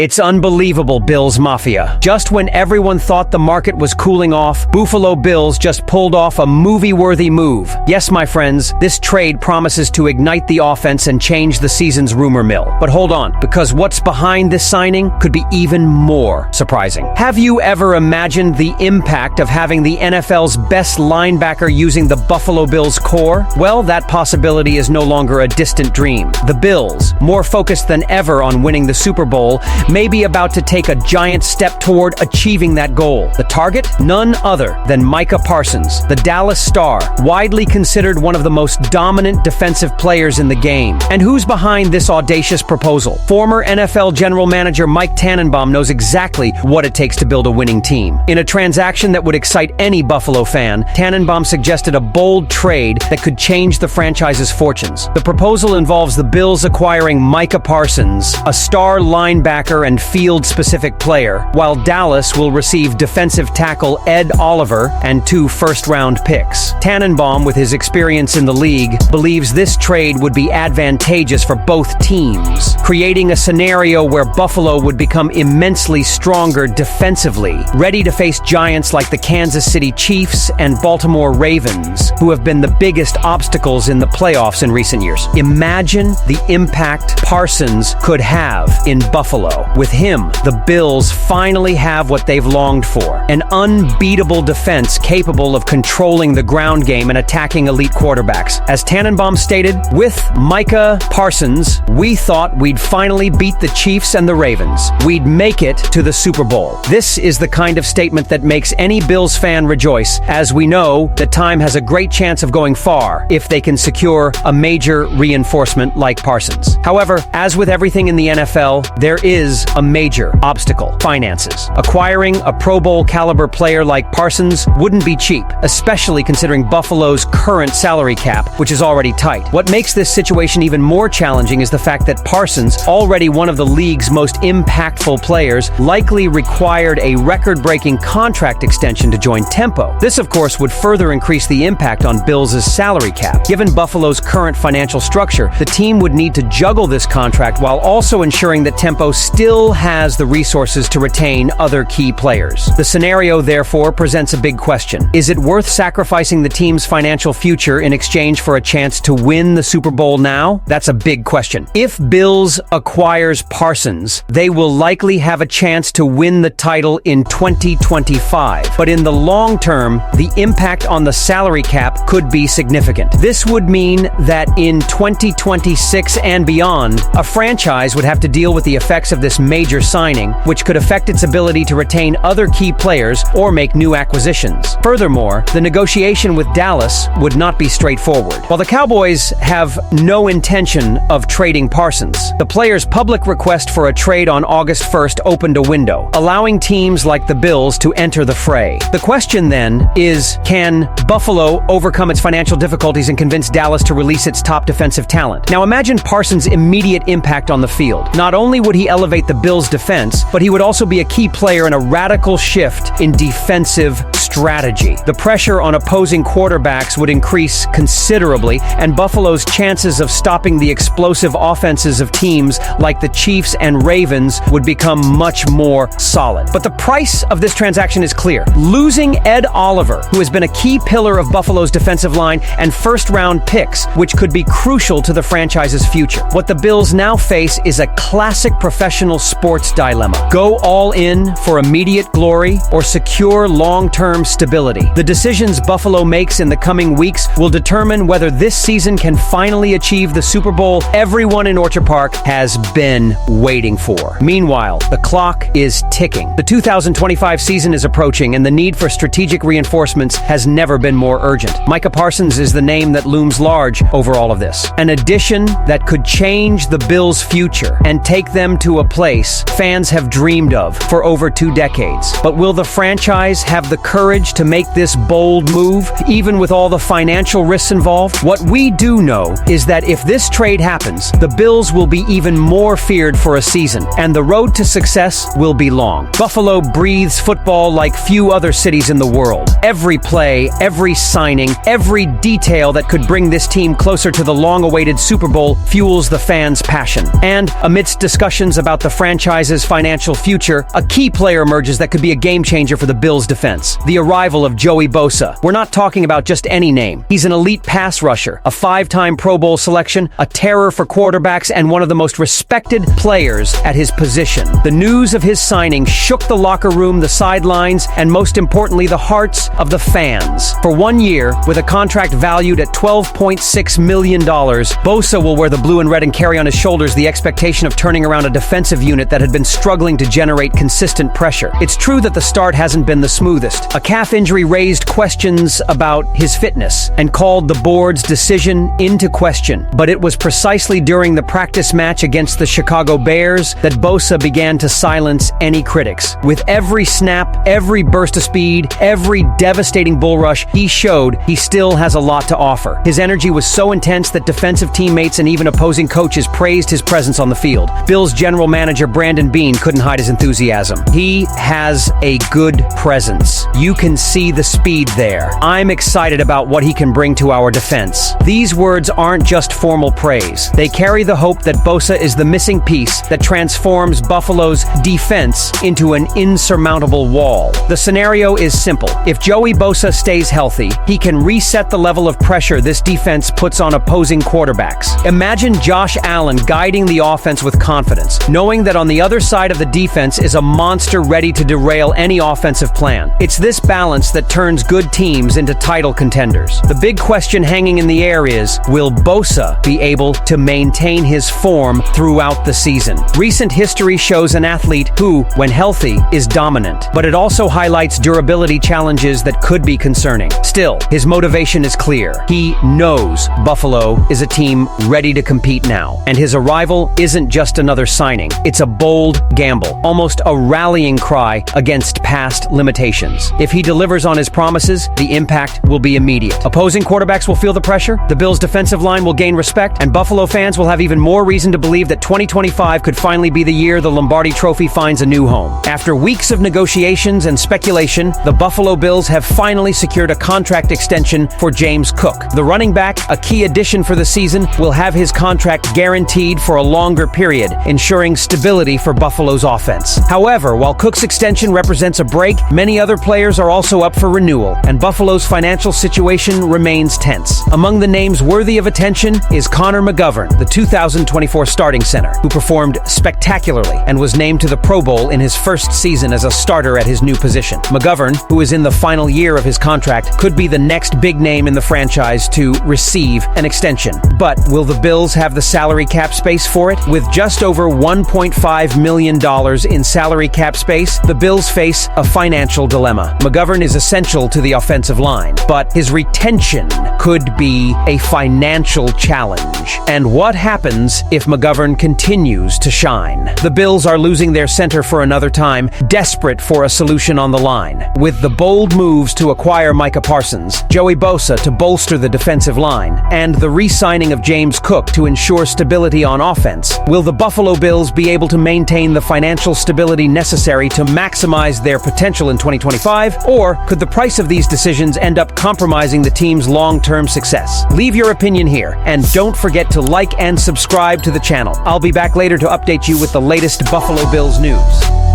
It's unbelievable, Bills Mafia. Just when everyone thought the market was cooling off, Buffalo Bills just pulled off a movie-worthy move. Yes, my friends, this trade promises to ignite the offense and change the season's rumor mill. But hold on, because what's behind this signing could be even more surprising. Have you ever imagined the impact of having the NFL's best linebacker using the Buffalo Bills core? Well, that possibility is no longer a distant dream. The Bills, more focused than ever on winning the Super Bowl, may be about to take a giant step toward achieving that goal. The target? None other than Micah Parsons, the Dallas star, widely considered one of the most dominant defensive players in the game. And who's behind this audacious proposal? Former NFL general manager Mike Tannenbaum knows exactly what it takes to build a winning team. In a transaction that would excite any Buffalo fan, Tannenbaum suggested a bold trade that could change the franchise's fortunes. The proposal involves the Bills acquiring Micah Parsons, a star linebacker and field-specific player, while Dallas will receive defensive tackle Ed Oliver and 2 first-round picks. Tannenbaum, with his experience in the league, believes this trade would be advantageous for both teams, creating a scenario where Buffalo would become immensely stronger defensively, ready to face giants like the Kansas City Chiefs and Baltimore Ravens, who have been the biggest obstacles in the playoffs in recent years. Imagine the impact Parsons could have in Buffalo. With him, the Bills finally have what they've longed for: an unbeatable defense capable of controlling the ground game and attacking elite quarterbacks. As Tannenbaum stated, with Micah Parsons, we thought we'd finally beat the Chiefs and the Ravens. We'd make it to the Super Bowl. This is the kind of statement that makes any Bills fan rejoice, as we know that time has a great chance of going far if they can secure a major reinforcement like Parsons. However, as with everything in the NFL, there is a major obstacle: finances. Acquiring a Pro Bowl caliber player like Parsons wouldn't be cheap, especially considering Buffalo's current salary cap, which is already tight. What makes this situation even more challenging is the fact that Parsons, already one of the league's most impactful players, likely required a record-breaking contract extension to join Tempo. This, of course, would further increase the impact on Bills' salary cap. Given Buffalo's current financial structure, the team would need to juggle this contract while also ensuring that Tempo still has the resources to retain other key players. The scenario, therefore, presents a big question. Is it worth sacrificing the team's financial future in exchange for a chance to win the Super Bowl now? That's a big question. If Bills acquires Parsons, they will likely have a chance to win the title in 2025. But in the long term, the impact on the salary cap could be significant. This would mean that in 2026 and beyond, a franchise would have to deal with the effects of this major signing, which could affect its ability to retain other key players or make new acquisitions. Furthermore, the negotiation with Dallas would not be straightforward. While the Cowboys have no intention of trading Parsons, the player's public request for a trade on August 1st opened a window, allowing teams like the Bills to enter the fray. The question then is, can Buffalo overcome its financial difficulties and convince Dallas to release its top defensive talent? Now imagine Parsons' immediate impact on the field. Not only would he elevate the Bills' defense, but he would also be a key player in a radical shift in defensive strategy. The pressure on opposing quarterbacks would increase considerably, and Buffalo's chances of stopping the explosive offenses of teams like the Chiefs and Ravens would become much more solid. But the price of this transaction is clear. Losing Ed Oliver, who has been a key pillar of Buffalo's defensive line, and first-round picks, which could be crucial to the franchise's future. What the Bills now face is a classic professional sports dilemma. Go all in for immediate glory or secure long-term stability. The decisions Buffalo makes in the coming weeks will determine whether this season can finally achieve the Super Bowl everyone in Orchard Park has been waiting for. Meanwhile, the clock is ticking. The 2025 season is approaching, and the need for strategic reinforcements has never been more urgent. Micah Parsons is the name that looms large over all of this. An addition that could change the Bills' future and take them to a place fans have dreamed of for over 2 decades. But will the franchise have the courage to make this bold move, even with all the financial risks involved? What we do know is that if this trade happens, the Bills will be even more feared for a season, and the road to success will be long. Buffalo breathes football like few other cities in the world. Every play, every signing, every detail that could bring this team closer to the long-awaited Super Bowl fuels the fans' passion. And amidst discussions about the the franchise's financial future, a key player emerges that could be a game-changer for the Bills' defense. The arrival of Joey Bosa. We're not talking about just any name. He's an elite pass rusher, a 5-time Pro Bowl selection, a terror for quarterbacks, and one of the most respected players at his position. The news of his signing shook the locker room, the sidelines, and most importantly, the hearts of the fans. For 1 year, with a contract valued at $12.6 million, Bosa will wear the blue and red and carry on his shoulders the expectation of turning around a defensive unit that had been struggling to generate consistent pressure. It's true that the start hasn't been the smoothest. A calf injury raised questions about his fitness and called the board's decision into question. But it was precisely during the practice match against the Chicago Bears that Bosa began to silence any critics. With every snap, every burst of speed, every devastating bull rush, he showed he still has a lot to offer. His energy was so intense that defensive teammates and even opposing coaches praised his presence on the field. Bills general manager Brandon Beane couldn't hide his enthusiasm. He has a good presence. You can see the speed there. I'm excited about what he can bring to our defense. These words aren't just formal praise. They carry the hope that Bosa is the missing piece that transforms Buffalo's defense into an insurmountable wall. The scenario is simple. If Joey Bosa stays healthy, he can reset the level of pressure this defense puts on opposing quarterbacks. Imagine Josh Allen guiding the offense with confidence, knowing that on the other side of the defense is a monster ready to derail any offensive plan. It's this balance that turns good teams into title contenders. The big question hanging in the air is, will Bosa be able to maintain his form throughout the season? Recent history shows an athlete who, when healthy, is dominant, but it also highlights durability challenges that could be concerning. Still, his motivation is clear. He knows Buffalo is a team ready to compete now, and his arrival isn't just another signing. It's a bold gamble, almost a rallying cry against past limitations. If he delivers on his promises, the impact will be immediate. Opposing quarterbacks will feel the pressure, the Bills' defensive line will gain respect, and Buffalo fans will have even more reason to believe that 2025 could finally be the year the Lombardi Trophy finds a new home. After weeks of negotiations and speculation, the Buffalo Bills have finally secured a contract extension for James Cook. The running back, a key addition for the season, will have his contract guaranteed for a longer period, ensuring stability for Buffalo's offense. However, while Cook's extension represents a break, many other players are also up for renewal, and Buffalo's financial situation remains tense. Among the names worthy of attention is Connor McGovern, the 2024 starting center, who performed spectacularly and was named to the Pro Bowl in his first season as a starter at his new position. McGovern, who is in the final year of his contract, could be the next big name in the franchise to receive an extension. But will the Bills have the salary cap space for it? With just over $1.5 million in salary cap space, the Bills face a financial dilemma. McGovern is essential to the offensive line, but his retention could be a financial challenge. And what happens if McGovern continues to shine? The Bills are losing their center for another time, desperate for a solution on the line. With the bold moves to acquire Micah Parsons, Joey Bosa to bolster the defensive line, and the re-signing of James Cook to ensure stability on offense, will the Buffalo Bills be able to maintain the financial stability necessary to maximize their potential in 2025, or could the price of these decisions end up compromising the team's long-term success? Leave your opinion here, and don't forget to like and subscribe to the channel. I'll be back later to update you with the latest Buffalo Bills news.